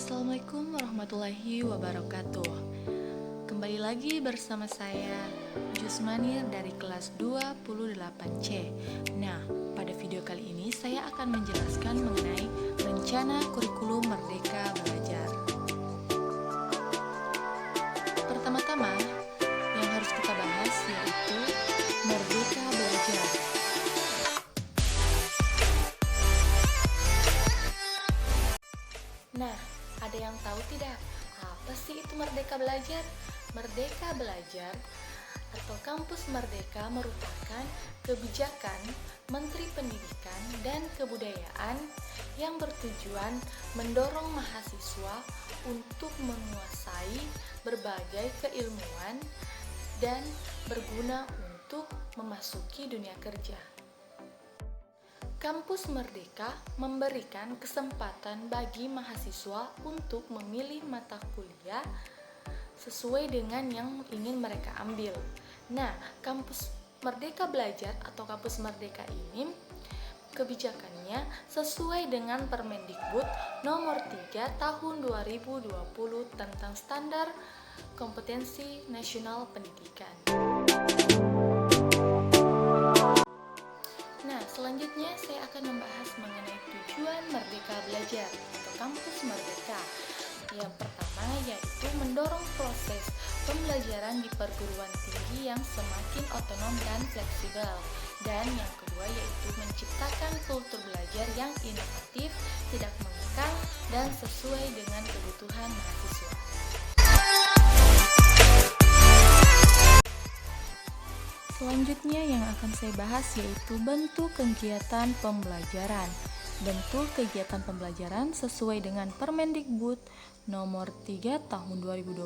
Assalamualaikum warahmatullahi wabarakatuh. Kembali lagi bersama saya Jusmanir dari kelas 28C. Nah, pada video kali ini saya akan menjelaskan mengenai rencana kurikulum Merdeka Belajar. Pertama-tama yang harus kita bahas yaitu Merdeka Belajar. Nah, ada yang tahu tidak apa sih itu Merdeka Belajar? Merdeka Belajar atau Kampus Merdeka merupakan kebijakan Menteri Pendidikan dan Kebudayaan yang bertujuan mendorong mahasiswa untuk menguasai berbagai keilmuan dan berguna untuk memasuki dunia kerja. Kampus Merdeka memberikan kesempatan bagi mahasiswa untuk memilih mata kuliah sesuai dengan yang ingin mereka ambil. Nah, Kampus Merdeka Belajar atau Kampus Merdeka ini kebijakannya sesuai dengan Permendikbud nomor 3 tahun 2020 tentang standar kompetensi nasional pendidikan. Selanjutnya saya akan membahas mengenai tujuan Merdeka Belajar atau Kampus Merdeka. Yang pertama yaitu mendorong proses pembelajaran di perguruan tinggi yang semakin otonom dan fleksibel. Dan yang kedua yaitu menciptakan kultur belajar yang inovatif, tidak mengekang, dan sesuai dengan kebutuhan mahasiswa. Selanjutnya yang akan saya bahas yaitu bentuk kegiatan pembelajaran. Bentuk kegiatan pembelajaran sesuai dengan Permendikbud nomor 3 tahun 2020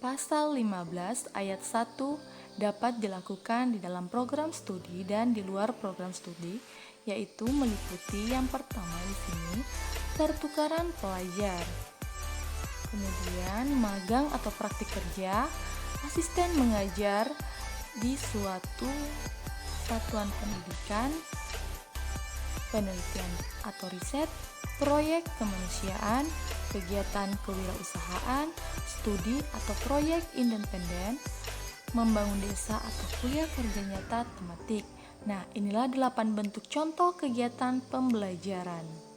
pasal 15 ayat 1 dapat dilakukan di dalam program studi dan di luar program studi, yaitu meliputi yang pertama di sini pertukaran pelajar. Kemudian magang atau praktik kerja, asisten mengajar di suatu satuan pendidikan, penelitian atau riset, proyek kemanusiaan, kegiatan kewirausahaan, studi atau proyek independen, membangun desa atau kuliah kerja nyata tematik. Nah, inilah 8 bentuk contoh kegiatan pembelajaran.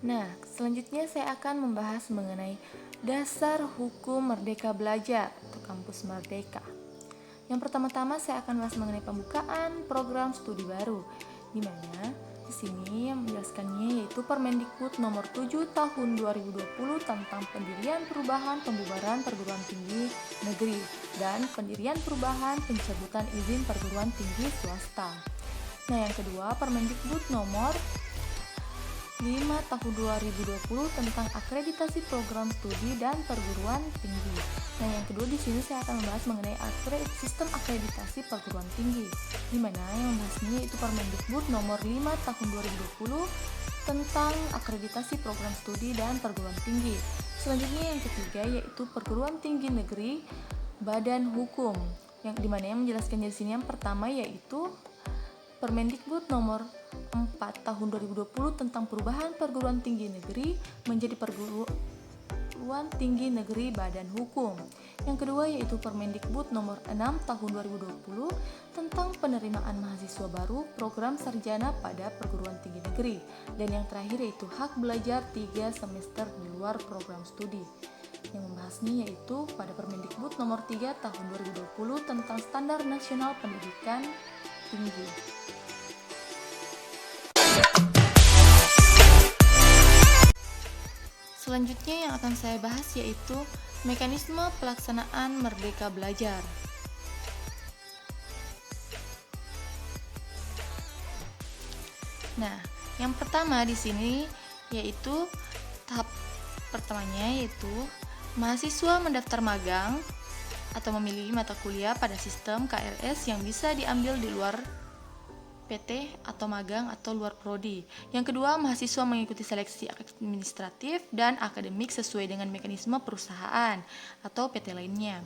Nah, selanjutnya saya akan membahas mengenai dasar hukum Merdeka Belajar atau Kampus Merdeka. Yang pertama-tama saya akan bahas mengenai pembukaan program studi baru, di mana di sini yang menjelaskannya yaitu Permendikbud nomor 7 tahun 2020 tentang pendirian perubahan pembubaran perguruan tinggi negeri dan pendirian perubahan pencabutan izin perguruan tinggi swasta. Nah, yang kedua Permendikbud nomor 5 tahun 2020 tentang akreditasi program studi dan perguruan tinggi. Nah, yang kedua di sini saya akan membahas mengenai sistem akreditasi perguruan tinggi, di mana yang membahasnya itu Permendikbud nomor 5 tahun 2020 tentang akreditasi program studi dan perguruan tinggi. Selanjutnya yang ketiga yaitu perguruan tinggi negeri badan hukum, yang dimana yang menjelaskannya di sini yang pertama yaitu Permendikbud nomor 4 tahun 2020 tentang perubahan perguruan tinggi negeri menjadi perguruan tinggi negeri badan hukum. Yang kedua yaitu Permendikbud nomor 6 tahun 2020 tentang penerimaan mahasiswa baru program sarjana pada perguruan tinggi negeri. Dan yang terakhir yaitu hak belajar 3 semester di luar program studi. Yang membahasnya yaitu pada Permendikbud nomor 3 tahun 2020 tentang standar nasional pendidikan tinggi. Selanjutnya yang akan saya bahas yaitu mekanisme pelaksanaan Merdeka Belajar. Nah, yang pertama di sini yaitu tahap pertamanya yaitu mahasiswa mendaftar magang atau memilih mata kuliah pada sistem KRS yang bisa diambil di luar PT atau magang atau luar prodi. Yang kedua, mahasiswa mengikuti seleksi administratif dan akademik sesuai dengan mekanisme perusahaan atau PT lainnya.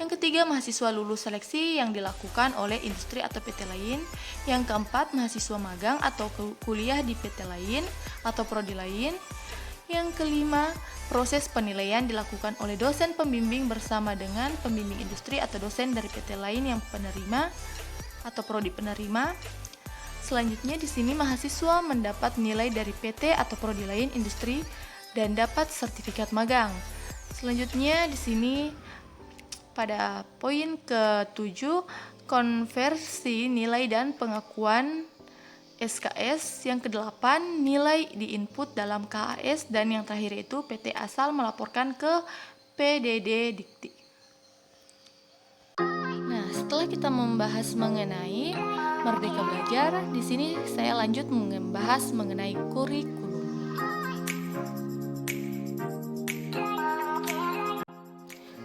Yang ketiga, mahasiswa lulus seleksi yang dilakukan oleh industri atau PT lain. Yang keempat, mahasiswa magang atau kuliah di PT lain atau prodi lain. Yang kelima, proses penilaian dilakukan oleh dosen pembimbing bersama dengan pembimbing industri atau dosen dari PT lain yang penerima atau prodi penerima. Selanjutnya di sini mahasiswa mendapat nilai dari PT atau prodi lain industri dan dapat sertifikat magang. Selanjutnya di sini pada poin ke-7, konversi nilai dan pengakuan SKS. Yang ke-8, nilai diinput dalam KAS, dan yang terakhir itu PT asal melaporkan ke PDD Dikti. Nah, setelah kita membahas mengenai Merdeka Belajar, di sini saya lanjut membahas mengenai kurikulum.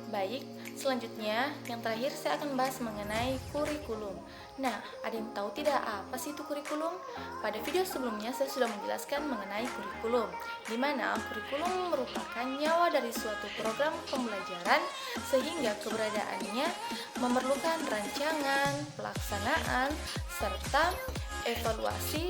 Baik, selanjutnya yang terakhir saya akan bahas mengenai kurikulum. Nah, ada yang tahu tidak apa sih itu kurikulum? Pada video sebelumnya saya sudah menjelaskan mengenai kurikulum, di mana kurikulum merupakan nyawa dari suatu program pembelajaran sehingga keberadaannya memerlukan rancangan, pelaksanaan, serta evaluasi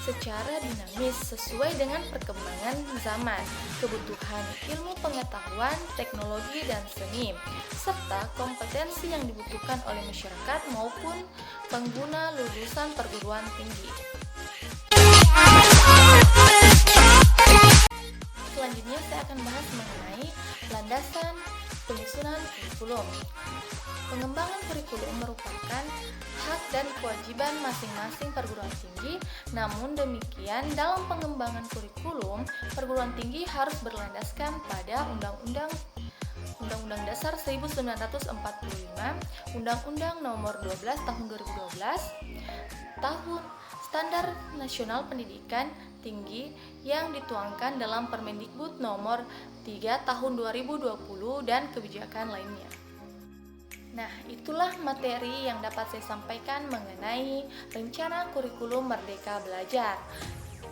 secara dinamis sesuai dengan perkembangan zaman, kebutuhan ilmu pengetahuan, teknologi, dan seni, serta kompetensi yang dibutuhkan oleh masyarakat maupun pengguna lulusan perguruan tinggi. Selanjutnya saya akan bahas mengenai landasan penyusunan kurikulum. Pengembangan kurikulum merupakan hak dan kewajiban masing-masing perguruan tinggi. Namun demikian, dalam pengembangan kurikulum, perguruan tinggi harus berlandaskan pada Undang-Undang Dasar 1945, Undang-Undang Nomor 12 Tahun 2012, Standar Nasional Pendidikan Tinggi yang dituangkan dalam Permendikbud Nomor 3 Tahun 2020 dan kebijakan lainnya. Nah, itulah materi yang dapat saya sampaikan mengenai rencana kurikulum Merdeka Belajar.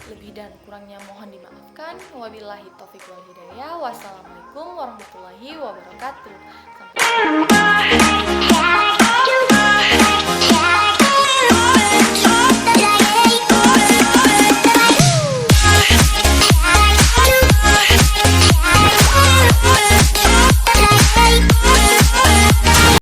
Lebih dan kurangnya mohon dimaafkan. Wabillahi taufiq wal hidayah. Wassalamualaikum warahmatullahi wabarakatuh. Sampai jumpa.